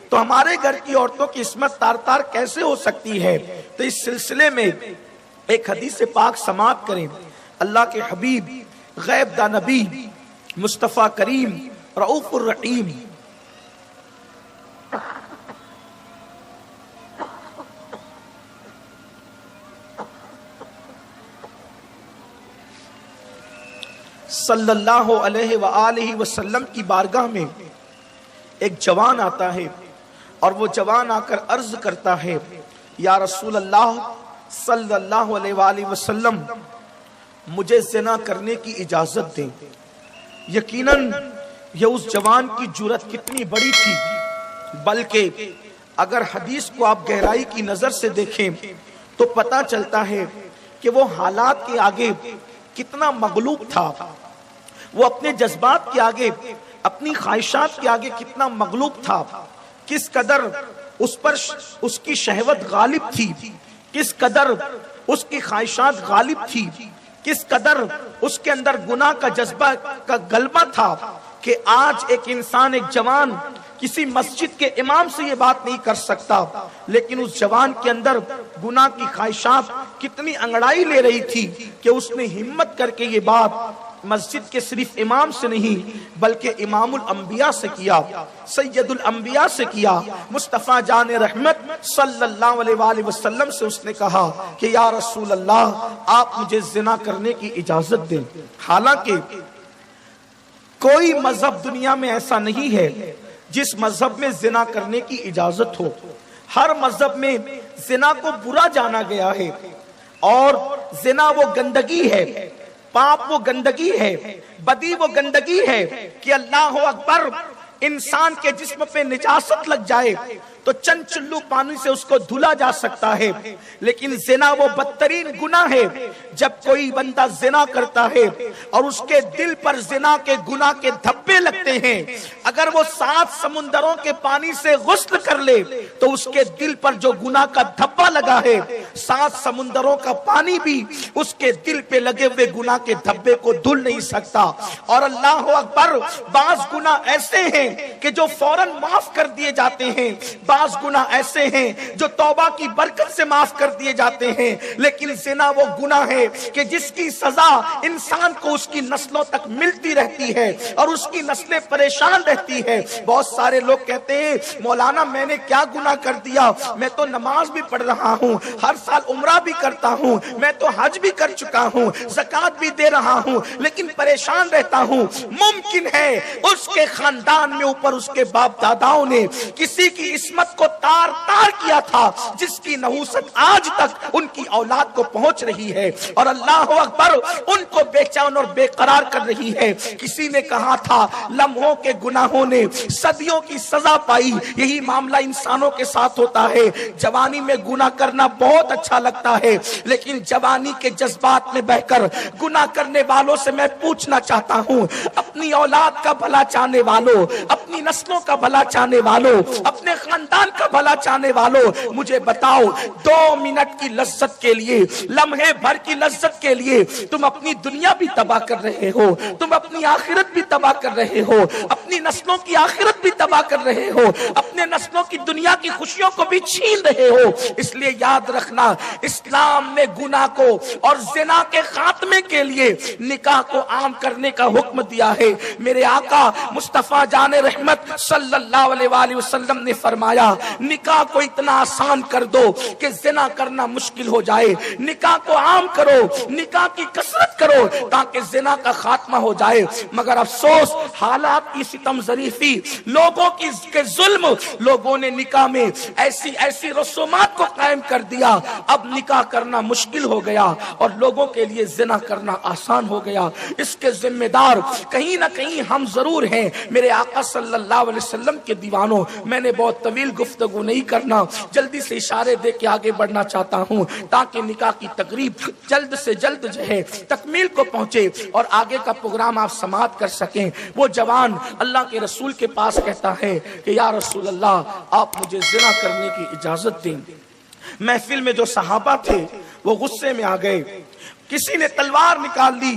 تو ہمارے گھر کی عورتوں کی عصمت تار تار کیسے ہو سکتی ہے؟ تو اس سلسلے میں ایک حدیث پاک سماعت کریں۔ اللہ کے حبیب غیب دا نبی مصطفیٰ کریم رؤوف الرحیم صلی اللہ علیہ وآلہ وسلم کی بارگاہ میں ایک جوان آتا ہے اور وہ جوان آ کر عرض کرتا ہے، یا رسول اللہ صلی اللہ علیہ وآلہ وسلم، مجھے زنا کرنے کی اجازت دیں۔ یقیناً یہ اس جوان کی جرأت کتنی بڑی تھی، بلکہ اگر حدیث کو آپ گہرائی کی نظر سے دیکھیں تو پتہ چلتا ہے کہ وہ حالات کے آگے کتنا مغلوب تھا، وہ اپنے جذبات کے آگے، اپنی خواہشات کے آگے کتنا مغلوب تھا، کس قدر اس پر اس کی شہوت غالب تھی، کس قدر اس کی خواہشات غالب تھی، کس قدر اس کے اندر گناہ کا جذبہ کا غلبہ تھا کہ آج ایک انسان، ایک جوان کسی مسجد کے امام سے یہ بات نہیں کر سکتا، لیکن اس جوان کے اندر گناہ کی خواہشات کتنی انگڑائی لے رہی تھی کہ اس نے ہمت کر کے یہ بات مسجد کے صرف امام سے نہیں بلکہ امام الانبیاء سے کیا، سید الانبیاء سے کیا، مصطفیٰ جان رحمت صلی اللہ علیہ وآلہ وسلم سے اس نے کہا کہ یا رسول اللہ، آپ مجھے زنا کرنے کی اجازت دیں۔ حالانکہ کوئی مذہب دنیا میں ایسا نہیں ہے جس مذہب میں زنا کرنے کی اجازت ہو۔ ہر مذہب میں زنا کو برا جانا گیا ہے، اور زنا وہ گندگی ہے، پاپ وہ گندگی ہے، بدی وہ گندگی ہے کہ اللہ اکبر انسان کے جسم پہ نجاست لگ جائے تو چند چلو پانی سے اس کو دھلا جا سکتا ہے، لیکن زنا وہ بدترین گناہ ہے۔ جب کوئی بندہ زنا کرتا ہے اور اس کے دل پر زنا کے گناہ کے دھبے لگتے ہیں، اگر وہ 7 سمندروں کے پانی سے غسل کر لے تو اس کے دل پر جو گناہ کا دھبا لگا ہے، 7 سمندروں کا پانی بھی اس کے دل پہ لگے ہوئے گناہ کے دھبے کو دھل نہیں سکتا۔ اور اللہ اکبر، بعض گناہ ایسے ہیں کہ جو فوراً معاف کر دیے جاتے ہیں، بعض گناہ ایسے ہیں جو توبہ کی برکت سے معاف کر دیے جاتے ہیں، لیکن زنا وہ گناہ ہے کہ جس کی سزا انسان کو اس کی نسلوں تک ملتی رہتی ہے اور اس کی نسلیں پریشان رہتی ہے۔ بہت سارے لوگ کہتے ہیں مولانا میں نے کیا گناہ کر دیا، میں تو نماز بھی پڑھ رہا ہوں، ہر سال عمرہ بھی کرتا ہوں، میں تو حج بھی کر چکا ہوں، زکوٰۃ بھی دے رہا ہوں، لیکن پریشان رہتا ہوں۔ ممکن ہے اس کے خاندان میں اوپر اس کے باپ داداؤں نے کسی کی عصمت کو تار تار کیا تھا، جس کی نحوست آج تک ان کی اولاد کو پہنچ رہی ہے، اور اللہ اکبر ان کو بے چین اور بے قرار کر رہی ہے۔ کسی نے کہا تھا لمحوں کے گناہوں نے صدیوں کی سزا پائی، یہی معاملہ انسانوں کے ساتھ ہوتا ہے۔ جوانی میں گناہ کرنا بہت اچھا لگتا ہے، لیکن جوانی کے جذبات میں بہ کر گناہ کرنے والوں سے میں پوچھنا چاہتا ہوں، اپنی اولاد کا بھلا چاہنے والوں، اپنی نسلوں کا بھلا چاہنے والوں، اپنے خاندان کا بھلا چاہنے والوں، مجھے بتاؤ 2 منٹ کی لذت کے لیے، لمحے بھر کی لذت کے لیے تم اپنی دنیا بھی تباہ کر رہے ہو، تم اپنی آخرت بھی تباہ کر رہے ہو، اپنی نسلوں کی آخرت بھی تباہ کر رہے ہو، اپنے نسلوں کی دنیا کی خوشیوں کو بھی چھین رہے ہو۔ اس لیے یاد رکھنا، اسلام نے گناہ کو اور زنا کے خاتمے کے لیے نکاح کو عام کرنے کا حکم دیا ہے۔ میرے آقا مصطفیٰ جان رحمت صلی اللہ علیہ وآلہ وسلم نے فرمایا نکاح کو اتنا آسان کر دو کہ زنا کرنا مشکل ہو جائے، نکاح کو عام کرو، نکاح کی کثرت کرو تاکہ زنا کا خاتمہ ہو جائے۔ مگر افسوس، حالات کی ستم ظریفی، لوگوں کی ظلم، لوگوں نے نکاح میں ایسی رسومات کو قائم کر دیا، اب نکاح کرنا مشکل ہو گیا اور لوگوں کے لیے زنا کرنا آسان ہو گیا۔ اس کے ذمہ دار کہیں نہ کہیں ہم ضرور ہیں۔ میرے آقا صلی اللہ علیہ وسلم کے دیوانوں، میں نے بہت طویل گفتگو نہیں کرنا، جلدی سے اشارے دے کے آگے بڑھنا چاہتا ہوں تاکہ نکاح کی تقریب جلد سے جلد جو ہے تکمیل کو پہنچے اور آگے کا پروگرام آپ سماعت کر سکیں۔ وہ جوان اللہ کے رسول کے پاس کہتا ہے کہ یا رسول اللہ، آپ مجھے زنا کرنے کی اجازت دیں۔ محفل میں جو صحابہ تھے وہ غصے میں آ گئے، کسی نے تلوار نکال لی،